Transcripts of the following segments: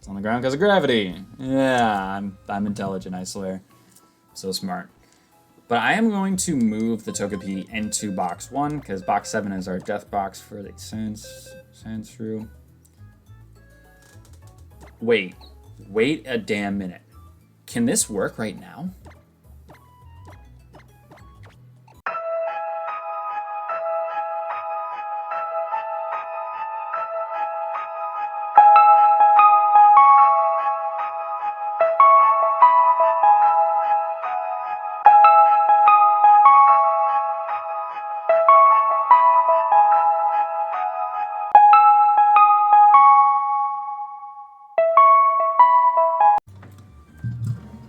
on the ground because of gravity. Yeah, I'm intelligent, I swear. So smart. But I am going to move the Togepi into box 1 because box 7 is our death box for the Sandshrew. Wait a damn minute. Can this work right now?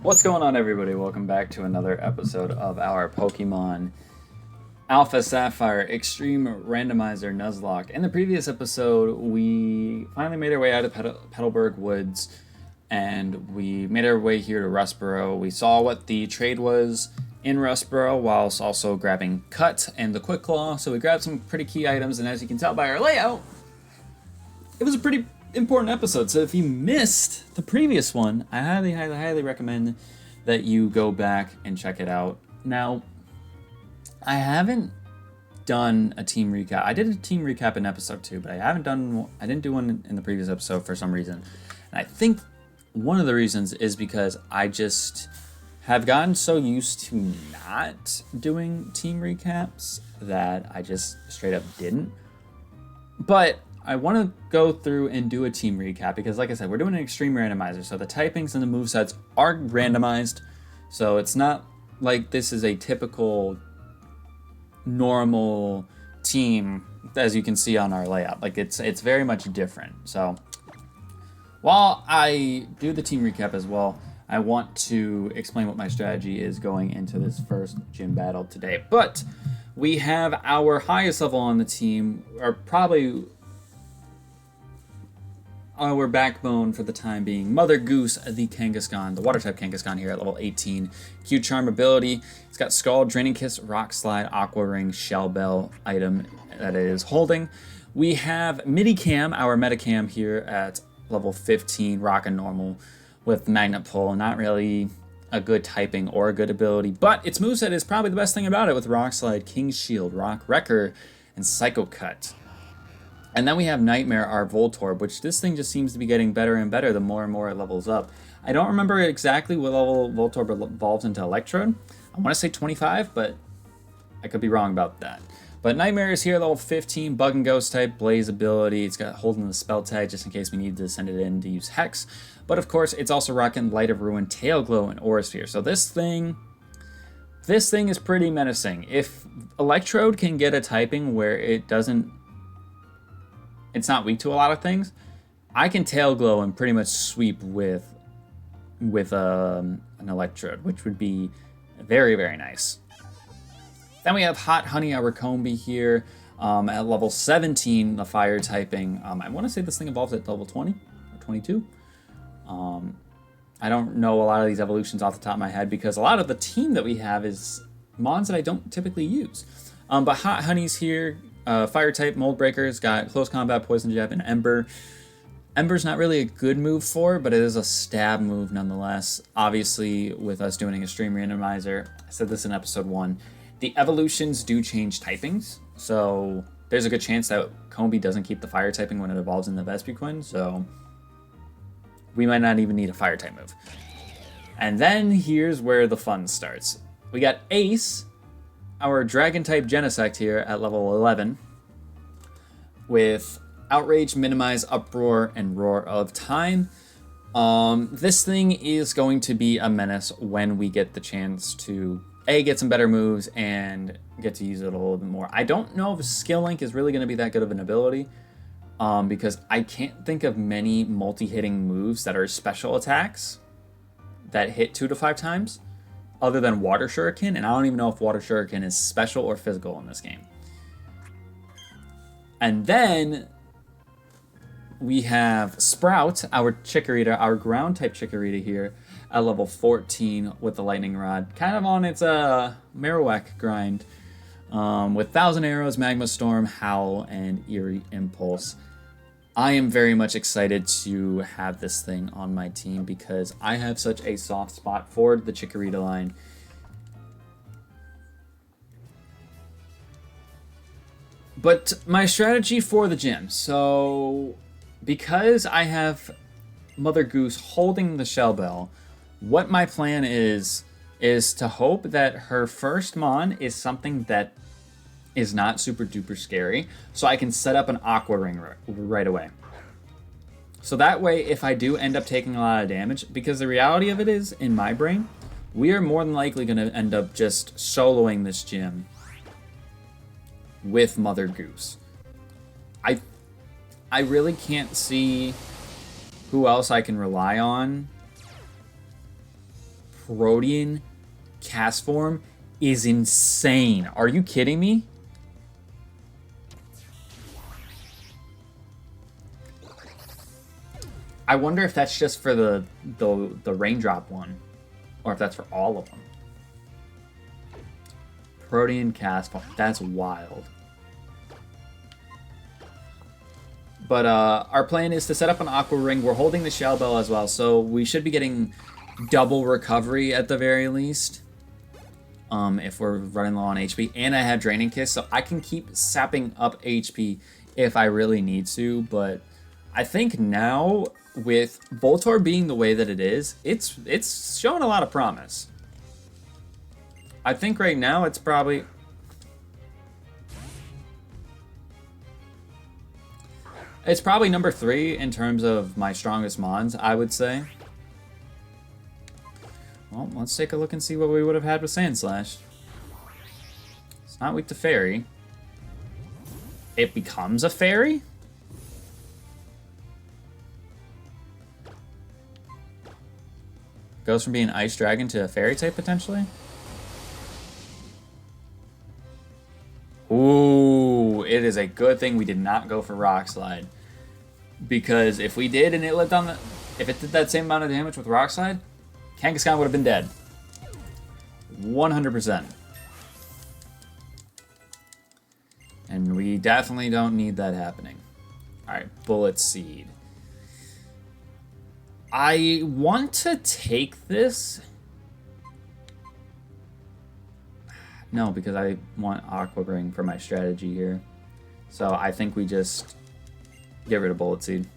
What's going on, everybody? Welcome back to another episode of our Pokemon Alpha Sapphire Extreme Randomizer Nuzlocke. In the previous episode, we finally made our way out of Petalburg Woods, and we made our way here to Rustboro. We saw what the trade was in Rustboro, whilst also grabbing Cut and the Quick Claw. So we grabbed some pretty key items, and as you can tell by our layout, it was a pretty important episode. So if you missed the previous one, I highly recommend that you go back and check it out. Now, I haven't done a team recap. I did a team recap in episode 2, but I didn't do one in the previous episode for some reason. And I think one of the reasons is because I just have gotten so used to not doing team recaps that I just straight up didn't. But I want to go through and do a team recap because, like I said, we're doing an extreme randomizer. So the typings and the movesets are randomized. So it's not like this is a typical normal team, as you can see on our layout. Like it's very much different. So while I do the team recap as well, I want to explain what my strategy is going into this first gym battle today. But we have our highest level on the team, or probably our backbone for the time being, Mother Goose, the Kangaskhan, the water-type Kangaskhan here at level 18. Q-Charm ability. It's got Scald, Draining Kiss, Rock Slide, Aqua Ring, Shell Bell item that it is holding. We have Midicam, our Metacam here at level 15, Rock and Normal with Magnet Pull. Not really a good typing or a good ability, but its moveset is probably the best thing about it with Rock Slide, King's Shield, Rock Wrecker, and Psycho Cut. And then we have Nightmare, our Voltorb, which this thing just seems to be getting better and better the more and more it levels up. I don't remember exactly what level Voltorb evolves into Electrode. I want to say 25, but I could be wrong about that. But Nightmare is here, level 15, Bug and Ghost type, Blaze ability. It's got holding the spell tag just in case we need to send it in to use Hex. But of course, it's also rocking Light of Ruin, Tail Glow, and Aura Sphere. So this thing is pretty menacing. If Electrode can get a typing where it's not weak to a lot of things, I can Tail Glow and pretty much sweep with an Electrode, which would be very, very nice. Then we have Hot Honey, our Combee here at level 17, the fire typing. I want to say this thing evolves at level 20 or 22. I don't know a lot of these evolutions off the top of my head because a lot of the team that we have is mons that I don't typically use. But Hot Honey's here. Fire type, Mold Breaker's got Close Combat, Poison Jab, and Ember. Ember's not really a good move for, but it is a stab move nonetheless. Obviously, with us doing an Extreme Randomizer, I said this in episode 1, the evolutions do change typings, so there's a good chance that Combee doesn't keep the fire typing when it evolves in the Vespiquen, so we might not even need a fire type move. And then here's where the fun starts. We got Ace, our Dragon-type Genesect here at level 11, with Outrage, Minimize, Uproar, and Roar of Time. This thing is going to be a menace when we get the chance to get some better moves and get to use it a little bit more. I don't know if Skill Link is really going to be that good of an ability because I can't think of many multi-hitting moves that are special attacks that hit 2 to 5 times. Other than Water Shuriken, and I don't even know if Water Shuriken is special or physical in this game. And then we have Sprout, our Chikorita, our ground-type Chikorita here at level 14 with the Lightning Rod. Kind of on its Marowak grind with Thousand Arrows, Magma Storm, Howl, and Eerie Impulse. I am very much excited to have this thing on my team because I have such a soft spot for the Chikorita line. But my strategy for the gym. So, because I have Mother Goose holding the Shell Bell, what my plan is to hope that her first Mon is something that is not super duper scary, so I can set up an Aqua Ring right away. So that way, if I do end up taking a lot of damage, because the reality of it is, in my brain, we are more than likely going to end up just soloing this gym with Mother Goose. I really can't see who else I can rely on. Protean Cast Form is insane. Are you kidding me? I wonder if that's just for the raindrop one, or if that's for all of them. Protean Cast Form. That's wild. But our plan is to set up an Aqua Ring. We're holding the Shell Bell as well, so we should be getting double recovery at the very least. If we're running low on HP. And I have Draining Kiss, so I can keep sapping up HP if I really need to. But I think now, with Voltorb being the way that it is, it's showing a lot of promise. I think right now it's probably... It's probably number 3 in terms of my strongest Mons, I would say. Well, let's take a look and see what we would have had with Sand Slash. It's not weak to Fairy. It becomes a Fairy? Goes from being Ice Dragon to a Fairy type, potentially? Ooh, it is a good thing we did not go for Rock Slide. Because if we did and it lived on the... If it did that same amount of damage with Rock Slide, Kangaskhan would have been dead. 100%. And we definitely don't need that happening. Alright, Bullet Seed. I want to take this. No, because I want Aqua Ring for my strategy here. So I think we just get rid of Bullet Seed.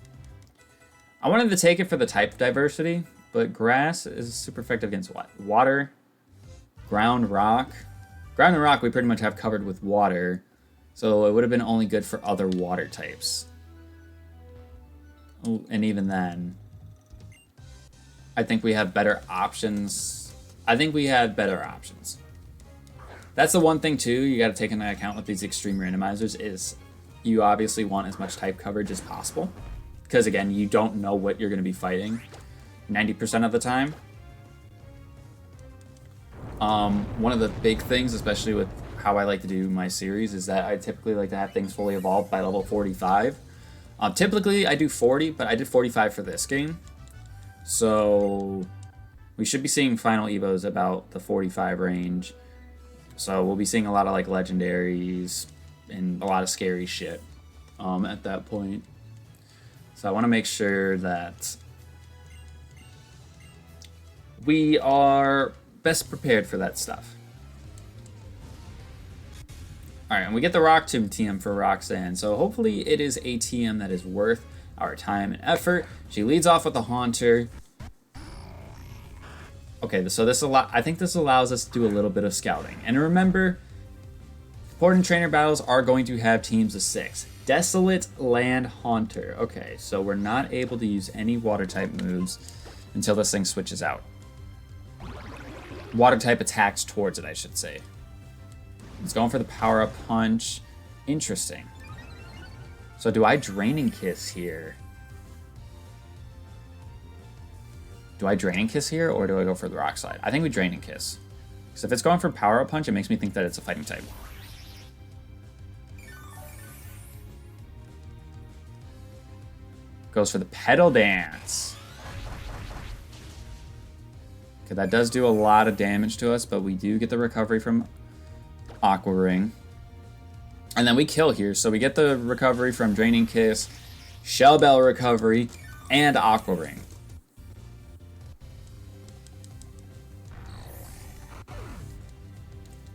I wanted to take it for the type diversity, but Grass is super effective against what? Water, Ground, Rock. Ground and Rock we pretty much have covered with Water, so it would have been only good for other Water types. And even then, I think we have better options. I think we have better options. That's the one thing, too, you got to take into account with these extreme randomizers is you obviously want as much type coverage as possible. Because, again, you don't know what you're going to be fighting 90% of the time. One of the big things, especially with how I like to do my series, is that I typically like to have things fully evolved by level 45. Typically, I do 40, but I did 45 for this game. So we should be seeing final evos about the 45 range. So we'll be seeing a lot of like legendaries and a lot of scary shit at that point. So I want to make sure that we are best prepared for that stuff. Alright, and we get the Rock Tomb TM for Roxanne. So hopefully it is a TM that is worth our time and effort. She leads off with a Haunter. Okay, so I think this allows us to do a little bit of scouting. And remember, important trainer battles are going to have teams of 6. Desolate Land Haunter. Okay, so we're not able to use any water type moves until this thing switches out. Water type attacks towards it, I should say. It's going for the power up punch. Interesting. So do I Draining Kiss here? Do I Draining Kiss here, or do I go for the Rock Slide? I think we Draining Kiss. Because if it's going for Power Up Punch, it makes me think that it's a fighting type. Goes for the Petal Dance. Okay, that does do a lot of damage to us, but we do get the recovery from Aqua Ring. And then we kill here, so we get the recovery from Draining Kiss Shell Bell Recovery, and Aqua Ring.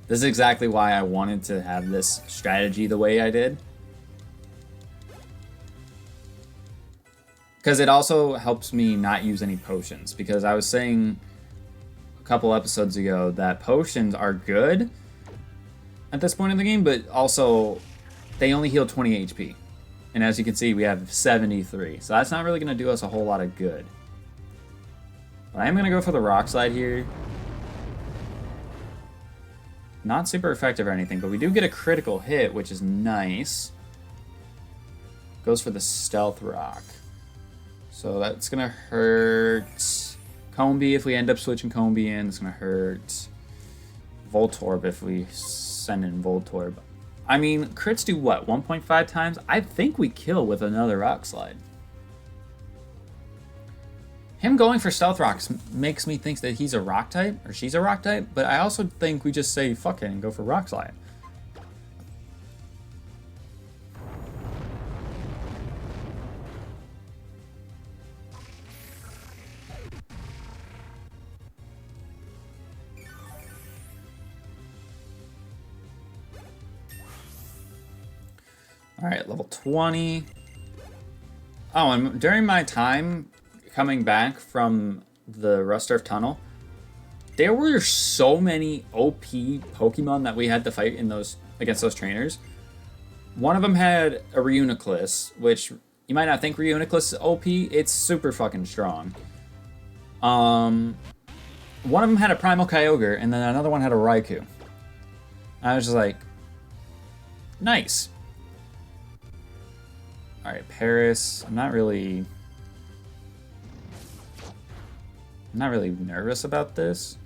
This is exactly why I wanted to have this strategy the way I did. Because it also helps me not use any potions. Because I was saying a couple episodes ago that potions are good at this point in the game, but also they only heal 20 HP. And as you can see, we have 73. So that's not really going to do us a whole lot of good. But I am going to go for the Rock Slide here. Not super effective or anything, but we do get a critical hit, which is nice. Goes for the Stealth Rock. So that's going to hurt Combi if we end up switching Combi in. It's going to hurt Voltorb if we send in Voltorb. I mean, crits do what, 1.5 times? I think we kill with another Rock Slide. Him going for Stealth Rocks makes me think that he's a Rock type, or she's a Rock type, but I also think we just say fuck it and go for Rock Slide. Alright, level 20. Oh, and during my time coming back from the Rust Earth Tunnel, there were so many OP Pokemon that we had to fight in those against those trainers. One of them had a Reuniclus, which you might not think Reuniclus is OP. It's super fucking strong. One of them had a Primal Kyogre, and then another one had a Raikou. I was just like, nice. Alright, Paris. I'm not really nervous about this.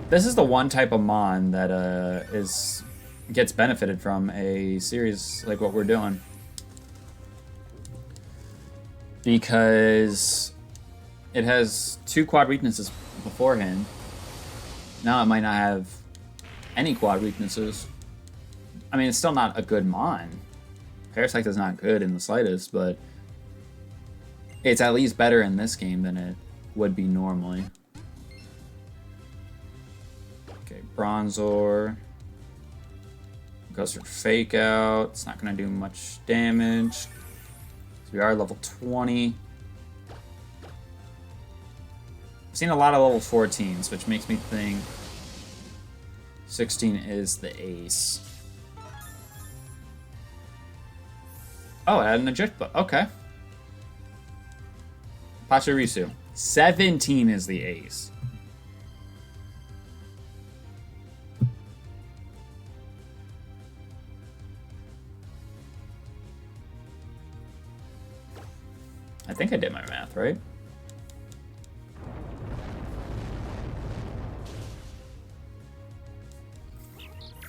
This is the one type of Mon that gets benefited from a series like what we're doing. Because it has 2 quad weaknesses beforehand. Now it might not have any quad weaknesses. I mean, it's still not a good Mon. Parasect is not good in the slightest, but it's at least better in this game than it would be normally. Okay, Bronzor. Goes for Fake Out. It's not going to do much damage. So we are level 20. I've seen a lot of level 14s, which makes me think 16 is the ace. Oh, I had an Eject, okay. Pachirisu. 17 is the ace. I think I did my math, right?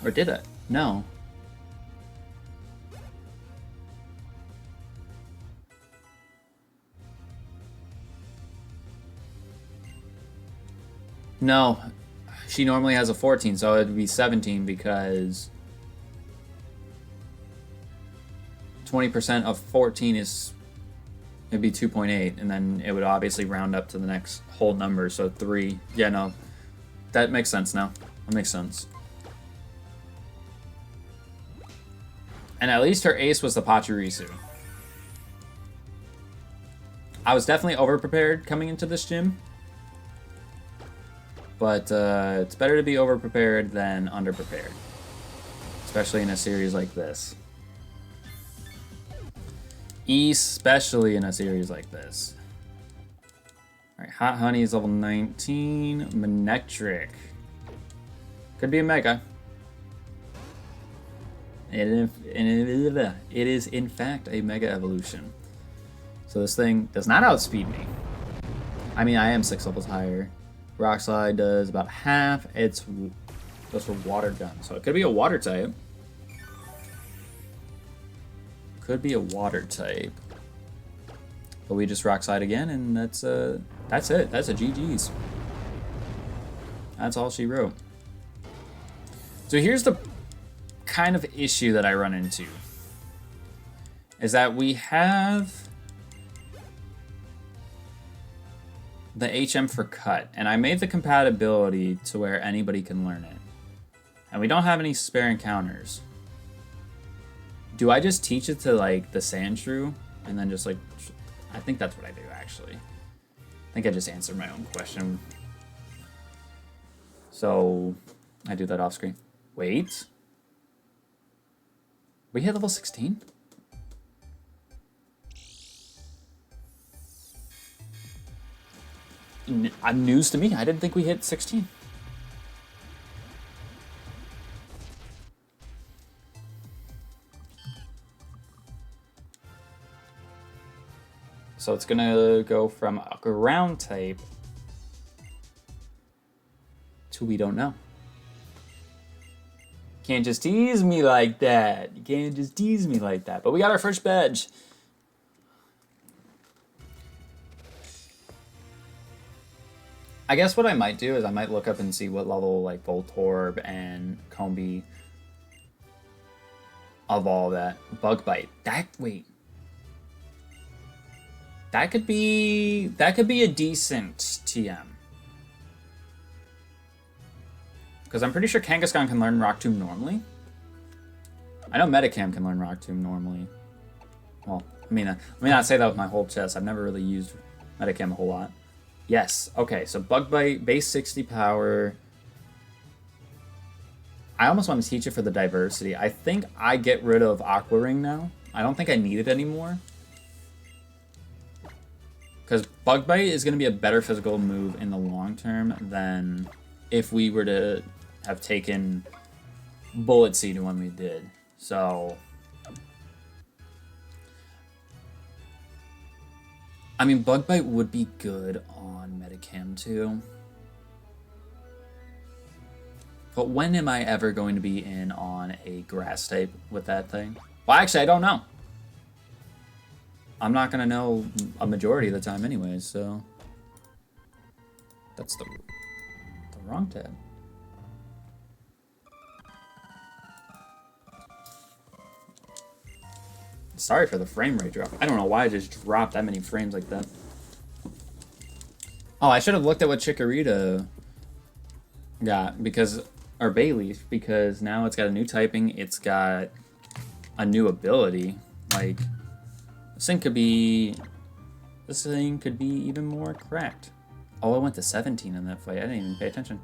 Or did I? No. No, she normally has a 14, so it'd be 17 because 20% of 14 is, it'd be 2.8, and then it would obviously round up to the next whole number, so 3. Yeah, no, that makes sense now. That makes sense. And at least her ace was the Pachirisu. I was definitely over-prepared coming into this gym. But it's better to be over-prepared than under-prepared. Especially in a series like this. Especially in a series like this. Alright, Hot Honey is level 19. Manectric. Could be a Mega. It is, in fact, a Mega Evolution. So this thing does not outspeed me. I mean, I am 6 levels higher. Rock Slide does about half. It goes for Water Gun. So it could be a Water type. Could be a Water type. But we just Rock Slide again, and that's it. That's a GG's. That's all she wrote. So here's the kind of issue that I run into. is that we have the HM for cut, and I made the compatibility to where anybody can learn it. And we don't have any spare encounters. Do I just teach it to, like, the Sandshrew, and then just, like... I think that's what I do, actually. I think I just answered my own question. So, I do that off screen. Wait. We hit level 16? News to me. I didn't think we hit 16. So it's gonna go from a ground type to we don't know. Can't just tease me like that. You can't just tease me like that. But we got our first badge. I guess what I might do is I might look up and see what level like Voltorb and Combee evolve at. Bug Bite. Wait. That could be a decent TM. Because I'm pretty sure Kangaskhan can learn Rock Tomb normally. I know Metacam can learn Rock Tomb normally. Well, I mean, let me not say that with my whole chest. I've never really used Metacam a whole lot. Yes, okay, so Bug Bite, base 60 power. I almost want to teach it for the diversity. I think I get rid of Aqua Ring now. I don't think I need it anymore. Because Bug Bite is going to be a better physical move in the long term than if we were to have taken Bullet Seed when we did. So, I mean, Bug Bite would be good on Metacam too. But when am I ever going to be in on a grass type with that thing? Well, actually, I don't know. I'm not going to know a majority of the time anyways, so... That's the wrong tab. Sorry for the frame rate drop. I don't know why I just dropped that many frames like that. Oh, I should have looked at what Chikorita got, because... Or Bayleaf, because now it's got a new typing, it's got a new ability. Like... This thing could be even more cracked. Oh, I went to 17 in that fight. I didn't even pay attention.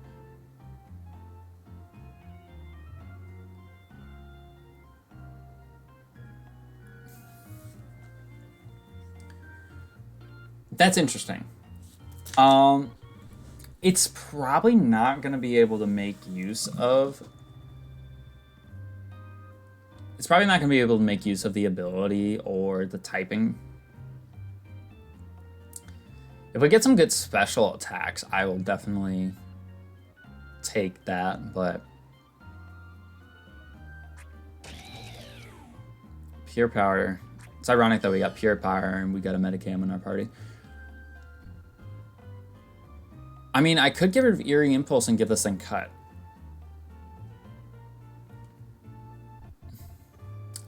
That's interesting. It's probably not going to be able to make use of... It's probably not going to be able to make use of the ability or the typing. If we get some good special attacks, I will definitely take that, but... Pure Power. It's ironic that we got Pure Power and we got a Metacam in our party. I mean, I could get rid of Eerie Impulse and give this thing cut.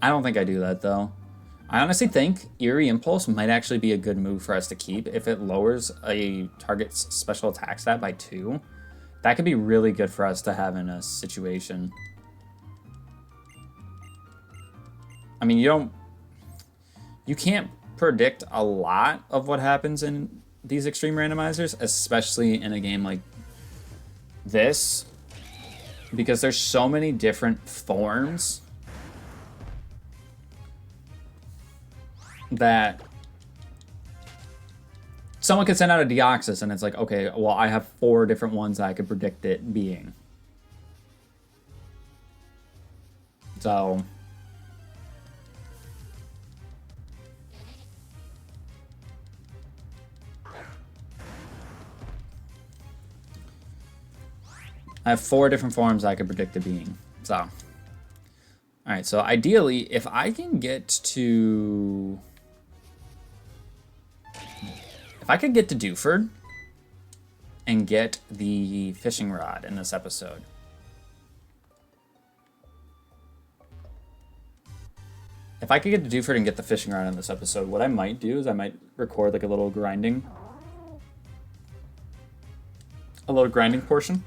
I don't think I do that, though. I honestly think Eerie Impulse might actually be a good move for us to keep. If it lowers a target's special attack stat by 2, that could be really good for us to have in a situation. I mean, you can't predict a lot of what happens in these extreme randomizers, especially in a game like this, because there's so many different forms that someone could send out a Deoxys and it's like, okay, well, I have 4 different ones that I could predict it being. So... I have 4 different forms I could predict it being. So... Alright, so ideally, if I can get to... If I could get to Dewford and get the fishing rod in this episode. If If I could get to Dewford and get the fishing rod in this episode, what I might do is I might record like a little grinding portion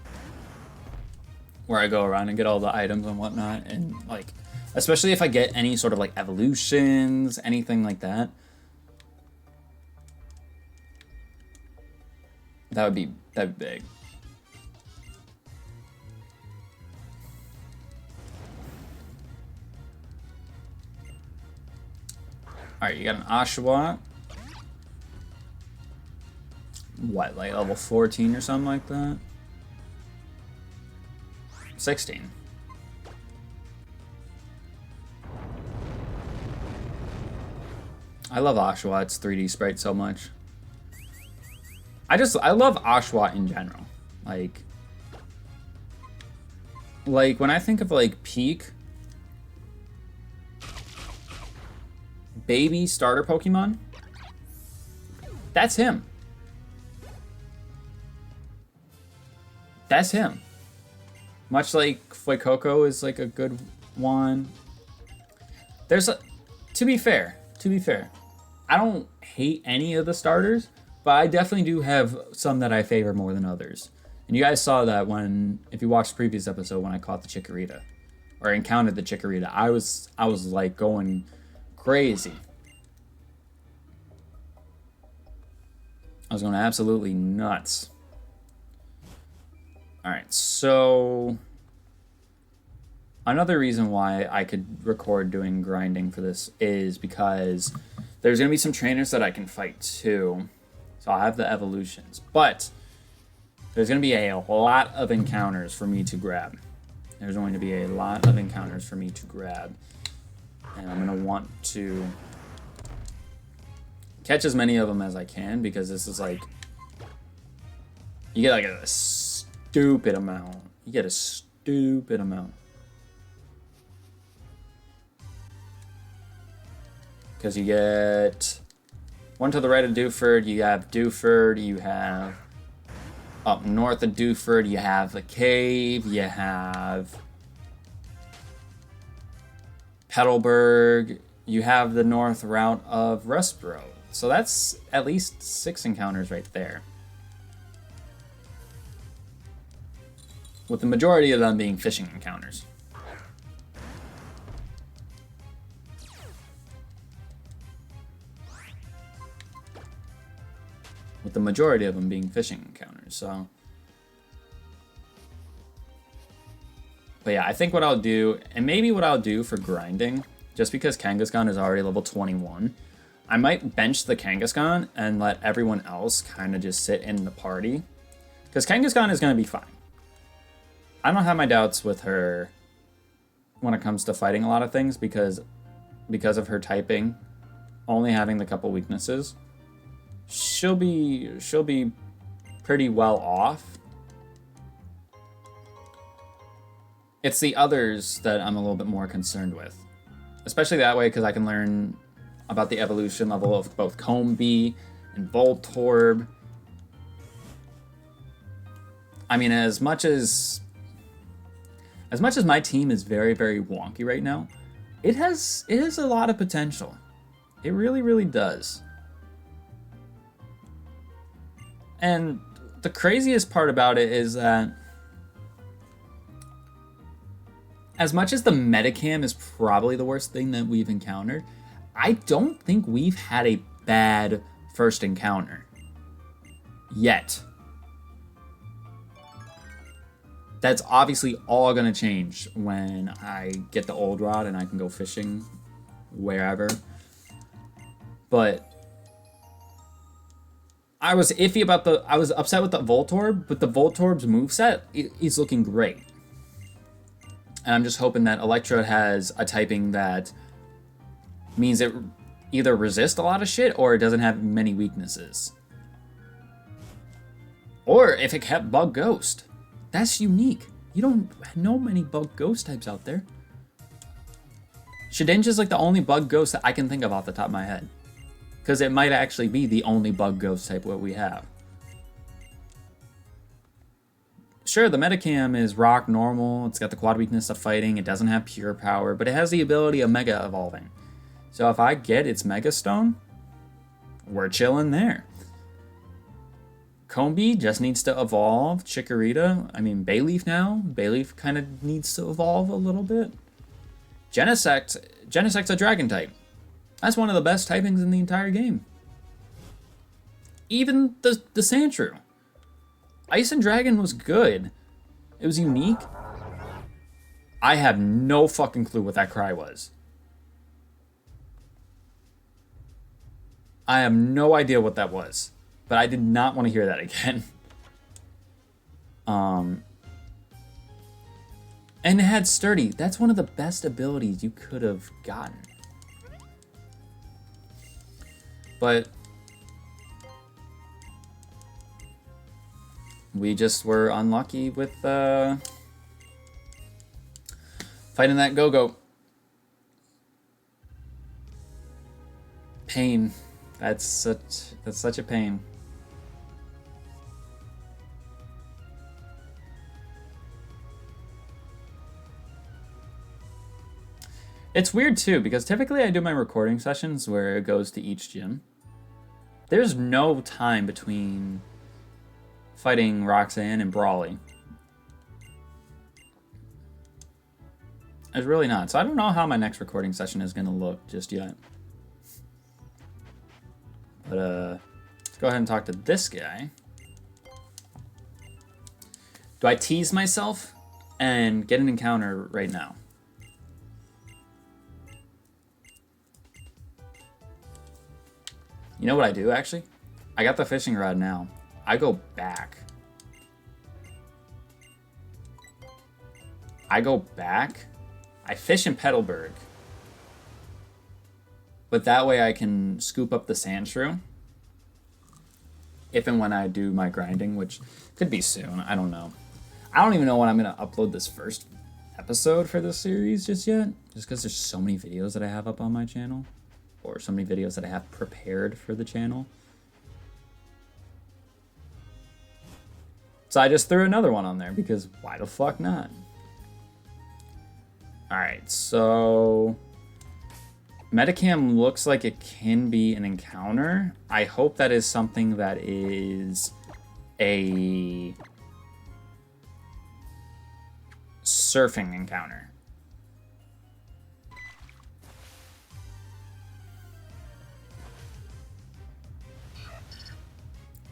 where I go around and get all the items and whatnot, and like, especially if I get any sort of like evolutions, anything like that. That'd be big. Alright, you got an Oshawott. What, like level 14 or something like that? 16. I love Oshawott's 3D sprite so much. I love Oshawott in general. Like when I think of like peak baby starter Pokemon, that's him. That's him. Much like Fuecoco is like a good one. To be fair, I don't hate any of the starters, but I definitely do have some that I favor more than others. And you guys saw that if you watched the previous episode when I caught the Chikorita, or encountered the Chikorita, I was like going crazy. I was going absolutely nuts. Alright, so another reason why I could record doing grinding for this is because there's going to be some trainers that I can fight too. So I'll have the evolutions. But there's going to be a lot of encounters for me to grab. There's going to be a lot of encounters for me to grab. And I'm going to want to catch as many of them as I can, because this is like, you get like a stupid amount. You get a stupid amount. Because you get one to the right of Dewford, you have Dewford, you have up north of Dewford, you have the cave, you have Petalburg, you have the north route of Rustboro. So that's at least 6 encounters right there. With the majority of them being fishing encounters. With the majority of them being fishing encounters, so. But yeah, I think what I'll do, and maybe what I'll do for grinding, just because Kangaskhan is already level 21, I might bench the Kangaskhan and let everyone else kind of just sit in the party. Because Kangaskhan is going to be fine. I don't have my doubts with her when it comes to fighting a lot of things, because of her typing, only having the couple weaknesses. She'll be pretty well off. It's the others that I'm a little bit more concerned with. Especially that way, because I can learn about the evolution level of both Combee and Voltorb. I mean, as much as my team is very, very wonky right now, it has a lot of potential. It really, really does. And the craziest part about it is that as much as the Metacam is probably the worst thing that we've encountered, I don't think we've had a bad first encounter. Yet. That's obviously all going to change when I get the old rod and I can go fishing wherever. But I was upset with the Voltorb, but the Voltorb's moveset is looking great. And I'm just hoping that Electrode has a typing that means it either resists a lot of shit or it doesn't have many weaknesses. Or if it kept Bug Ghost. That's unique. You don't know many Bug Ghost types out there. Shedinja's like the only Bug Ghost that I can think of off the top of my head. Because it might actually be the only Bug Ghost type what we have. Sure, the Metacam is rock normal. It's got the quad weakness of fighting. It doesn't have pure power, but it has the ability of Mega Evolving. So if I get its Mega Stone, we're chilling there. Combi just needs to evolve. Chikorita, I mean, Bayleaf now. Bayleaf kind of needs to evolve a little bit. Genesect's a Dragon type. That's one of the best typings in the entire game. Even the Sandshrew. Ice and Dragon was good. It was unique. I have no fucking clue what that cry was. I have no idea what that was. But I did not want to hear that again. And it had Sturdy. That's one of the best abilities you could have gotten. But we just were unlucky with fighting that Go-Go. Pain. That's such a pain. It's weird too, because typically I do my recording sessions where it goes to each gym. There's no time between fighting Roxanne and Brawly. There's really not. So I don't know how my next recording session is going to look just yet. But let's go ahead and talk to this guy. Do I tease myself and get an encounter right now? You know what I do, actually? I got the fishing rod now. I go back. I fish in Petalburg. But that way I can scoop up the Sandshrew. If and when I do my grinding, which could be soon. I don't know. I don't even know when I'm going to upload this first episode for this series just yet. Just because there's so many videos that I have up on my channel. Or so many videos that I have prepared for the channel. So I just threw another one on there because why the fuck not? Alright, so Metacam looks like it can be an encounter. I hope that is something that is a surfing encounter.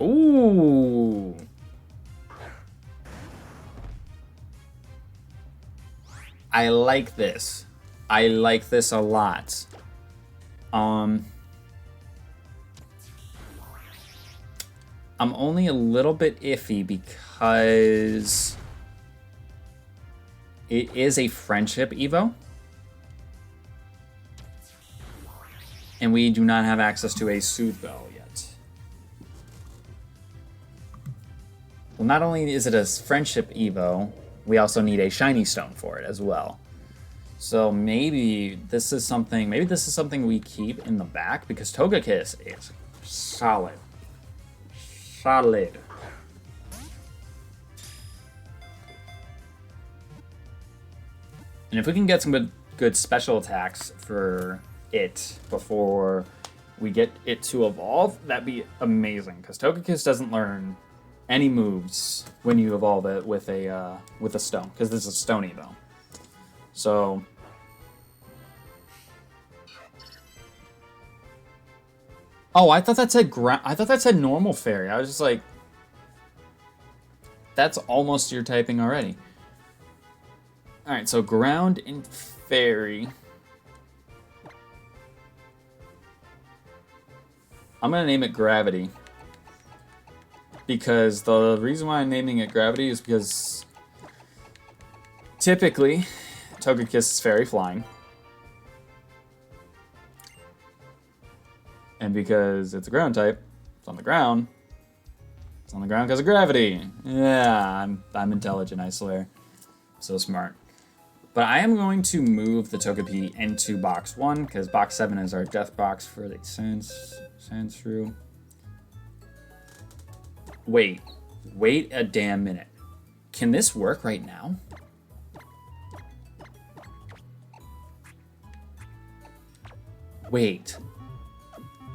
Ooh. I like this. I like this a lot. I'm only a little bit iffy because it is a friendship Evo. And we do not have access to a Soothe Bell yet. Well, not only is it a friendship Evo, we also need a shiny stone for it as well. So maybe this is something we keep in the back because Togekiss is solid. Solid. And if we can get some good special attacks for it before we get it to evolve, that'd be amazing. Because Togekiss doesn't learn any moves when you evolve it with a stone, because this is a stone Evo. So oh, I thought that said normal fairy. I was just like, that's almost your typing already. All right, so ground and fairy. I'm gonna name it Gravity. Because the reason why I'm naming it Gravity is because typically Togekiss is fairy flying. And because it's a ground type, it's on the ground. It's on the ground because of gravity. Yeah, I'm intelligent, I swear. So smart. But I am going to move the Togepi into box 1 because box 7 is our death box for the Sandshrew. Wait a damn minute. Can this work right now? Wait.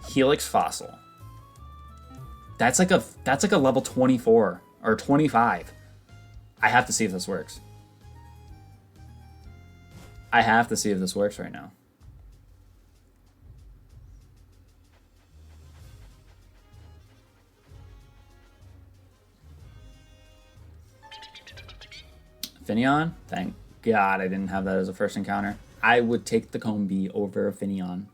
Helix Fossil. That's like a level 24 or 25. I have to see if this works. I have to see if this works right now. Finneon? Thank God I didn't have that as a first encounter. I would take the Combi over a Finneon.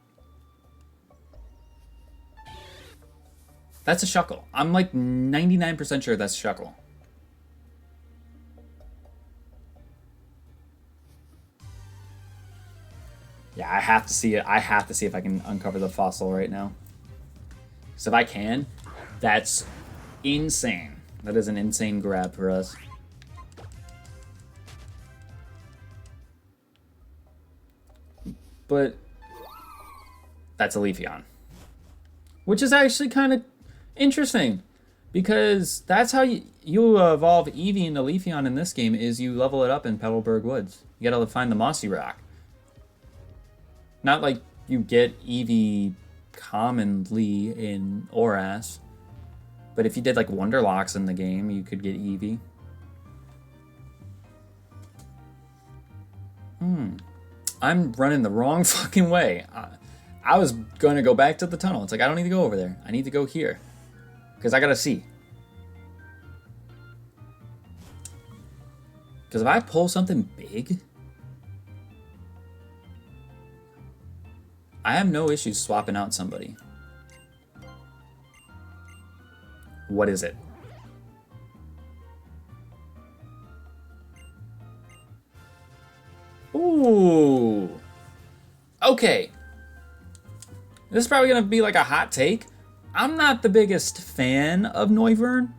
That's a Shuckle. I'm like 99% sure that's Shuckle. Yeah, I have to see it. I have to see if I can uncover the fossil right now. Because if I can, that's insane. That is an insane grab for us. But that's a Leafeon. Which is actually kind of interesting. Because that's how you evolve Eevee into Leafeon in this game, is you level it up in Petalburg Woods. You gotta find the Mossy Rock. Not like you get Eevee commonly in ORAS. But if you did like Wonderlocks in the game, you could get Eevee. I'm running the wrong fucking way. I was going to go back to the tunnel. It's like, I don't need to go over there. I need to go here. Because I got to see. Because if I pull something big, I have no issues swapping out somebody. What is it? Ooh. Okay. This is probably going to be like a hot take. I'm not the biggest fan of Noivern.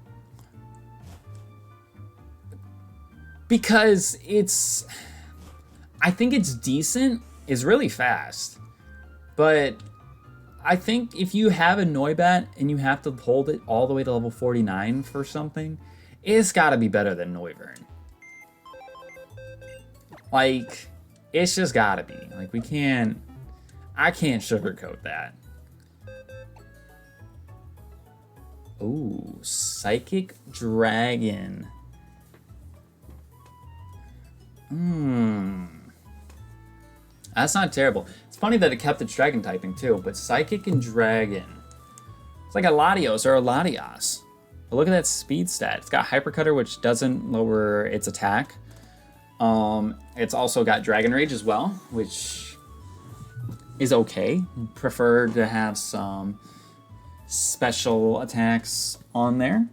Because it's... I think it's decent. It's really fast. But I think if you have a Noibat and you have to hold it all the way to level 49 for something, it's got to be better than Noivern. Like, it's just got to be. Like, I can't sugarcoat that. Ooh, Psychic Dragon. That's not terrible. It's funny that it kept its dragon typing too, but Psychic and Dragon. It's like a Latios or a Latias. But look at that speed stat. It's got Hyper Cutter, which doesn't lower its attack. It's also got Dragon Rage as well, which is okay. Prefer to have some special attacks on there.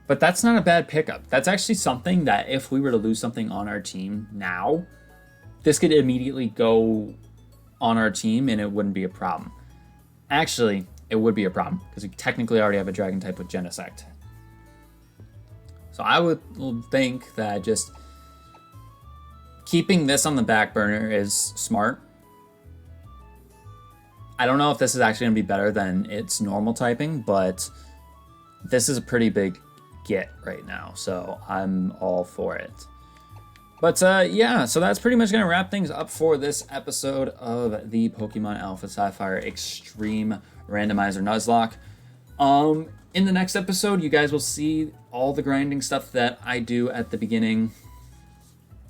But that's not a bad pickup. That's actually something that if we were to lose something on our team now, this could immediately go on our team and it wouldn't be a problem. Actually, it would be a problem because we technically already have a dragon type with Genesect. So I would think that just keeping this on the back burner is smart. I don't know if this is actually going to be better than its normal typing, but this is a pretty big get right now, so I'm all for it. But yeah, so that's pretty much going to wrap things up for this episode of the Pokemon Alpha Sapphire Extreme Randomizer Nuzlocke. In the next episode, you guys will see all the grinding stuff that I do at the beginning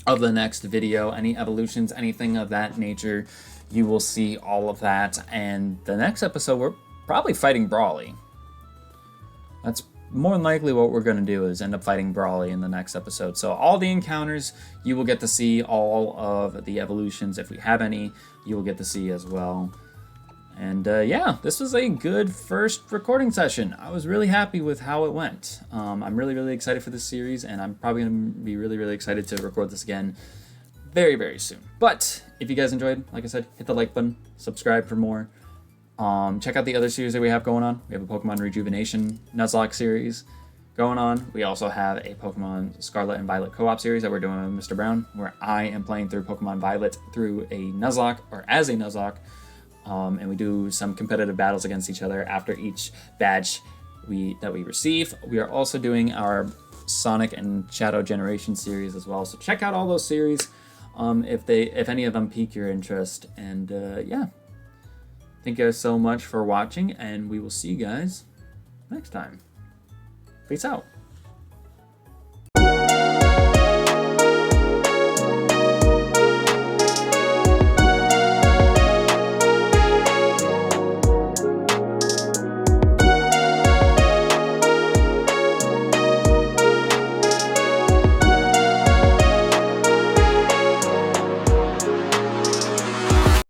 of the next video. Any evolutions, anything of that nature, you will see all of that. And the next episode, we're probably fighting Brawly. That's more than likely what we're going to do is end up fighting Brawly in the next episode. So all the encounters, you will get to see all of the evolutions. If we have any, you will get to see as well. And yeah, this was a good first recording session. I was really happy with how it went. I'm really, really excited for this series, and I'm probably going to be really, really excited to record this again very, very soon. But if you guys enjoyed, like I said, hit the like button, subscribe for more. Check out the other series that we have going on. We have a Pokemon Rejuvenation Nuzlocke series going on. We also have a Pokemon Scarlet and Violet co-op series that we're doing with Mr. Brown, where I am playing through Pokemon Violet through a Nuzlocke, or as a Nuzlocke, and we do some competitive battles against each other after each badge that we receive. We are also doing our Sonic and Shadow Generation series as well, so check out all those series. if any of them pique your interest. And yeah, thank you guys so much for watching, and we will see you guys next time. Peace out.